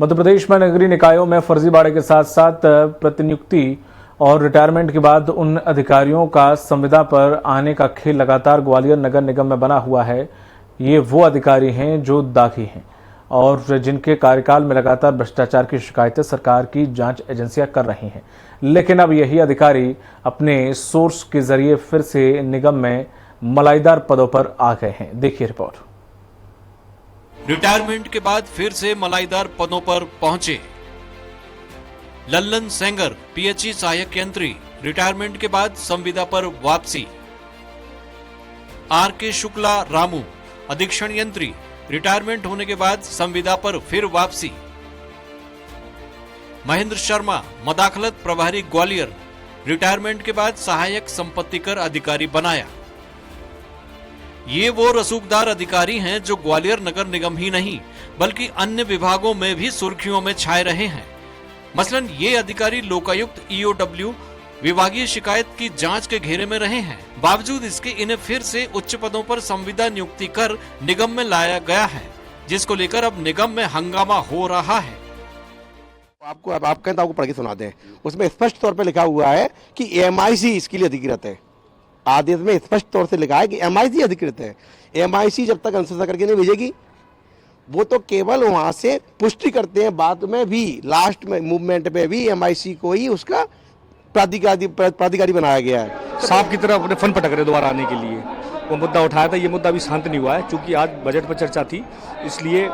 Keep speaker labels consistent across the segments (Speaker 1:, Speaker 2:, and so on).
Speaker 1: मध्य प्रदेश में नगरीय निकायों में फर्जीवाड़े के साथ साथ प्रतिनियुक्ति और रिटायरमेंट के बाद उन अधिकारियों का संविदा पर आने का खेल लगातार ग्वालियर नगर निगम में बना हुआ है। ये वो अधिकारी हैं जो दागी हैं और जिनके कार्यकाल में लगातार भ्रष्टाचार की शिकायतें सरकार की जांच एजेंसियां कर रही हैं, लेकिन अब यही अधिकारी अपने सोर्स के जरिए फिर से निगम में मलाईदार पदों पर आ गए हैं। देखिए रिपोर्ट।
Speaker 2: रिटायरमेंट के बाद फिर से मलाईदार पदों पर पहुंचे लल्लन सेंगर, पीएचई सहायक यंत्री, रिटायरमेंट के बाद संविदा पर वापसी। आर.के. शुक्ला रामू, अधीक्षण यंत्री, रिटायरमेंट होने के बाद संविदा पर फिर वापसी। महेंद्र शर्मा, मदाखलत प्रभारी ग्वालियर, रिटायरमेंट के बाद सहायक संपत्ति कर अधिकारी बनाया। ये वो रसूखदार अधिकारी हैं जो ग्वालियर नगर निगम ही नहीं बल्कि अन्य विभागों में भी सुर्खियों में छाए रहे हैं। मसलन ये अधिकारी लोकायुक्त ईओडब्ल्यू विभागीय शिकायत की जांच के घेरे में रहे हैं। बावजूद इसके इन्हें फिर से उच्च पदों पर संविदा नियुक्ति कर निगम में लाया गया है, जिसको लेकर अब निगम में हंगामा हो रहा है।
Speaker 3: आपको पढ़ के सुना दें। उसमें स्पष्ट तौर पर लिखा हुआ है कि एमआईसी इसके लिए अधिकृत है। आदेश में स्पष्ट तौर से लिखा है कि एमआईसी अधिकृत है। एमआईसी जब तक अनुशंसा करके नहीं भेजेगी, वो तो केवल वहां से पुष्टि करते हैं। बाद में भी लास्ट में मूवमेंट पे भी एमआईसी को ही उसका प्राधिकारी बनाया गया है।
Speaker 4: सांप की तरह अपने फन पटक रहे दोबारा आने के लिए। वो मुद्दा उठाया था, ये मुद्दा अभी शांत नहीं हुआ है। चूंकि आज बजट पर चर्चा थी, इसलिए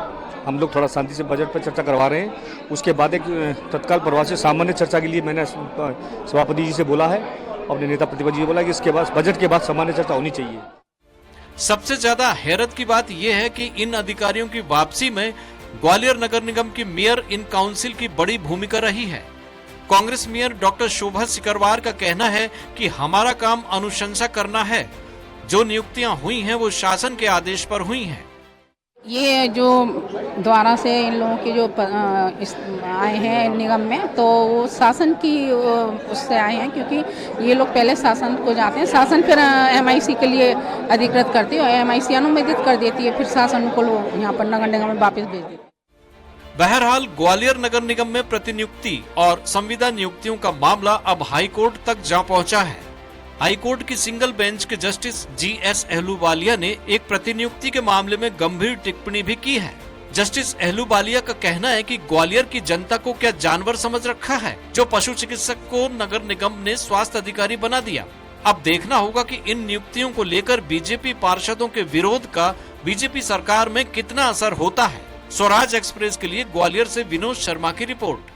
Speaker 4: हम लोग थोड़ा शांति से बजट पर चर्चा करवा रहे हैं। उसके बाद एक तत्काल प्रभाव से सामान्य चर्चा के लिए मैंने सभापति जी से बोला है, अपने नेता प्रतिपक्ष जी बोला कि इसके बाद बजट के बाद सामान्य चर्चा होनी चाहिए।
Speaker 2: सबसे ज्यादा हैरत की बात यह है कि इन अधिकारियों की वापसी में ग्वालियर नगर निगम की मेयर इन काउंसिल की बड़ी भूमिका रही है। कांग्रेस मेयर डॉक्टर शोभा सिकरवार का कहना है कि हमारा काम अनुशंसा करना है। जो नियुक्तियां हुई हैं वो शासन के आदेश पर हुई हैं।
Speaker 5: ये जो द्वारा से इन लोगों के जो आए हैं निगम में, तो वो शासन की उससे आए हैं, क्योंकि ये लोग पहले शासन को जाते हैं, शासन फिर एमआईसी के लिए अधिकृत करती है और एमआईसी अनुमोदित कर देती है, फिर शासन को यहाँ पर नगर निगम में वापस भेज देती है।
Speaker 2: बहरहाल ग्वालियर नगर निगम में प्रतिनियुक्ति और संविदा नियुक्तियों का मामला अब हाई कोर्ट तक जा पहुंचा है। हाई कोर्ट की सिंगल बेंच के जस्टिस जीएस अहलूवालिया ने एक प्रतिनियुक्ति के मामले में गंभीर टिप्पणी भी की है। जस्टिस अहलूवालिया का कहना है कि ग्वालियर की जनता को क्या जानवर समझ रखा है, जो पशु चिकित्सक को नगर निगम ने स्वास्थ्य अधिकारी बना दिया। अब देखना होगा कि इन नियुक्तियों को लेकर बीजेपी पार्षदों के विरोध का बीजेपी सरकार में कितना असर होता है। स्वराज एक्सप्रेस के लिए ग्वालियर से विनोद शर्मा की रिपोर्ट।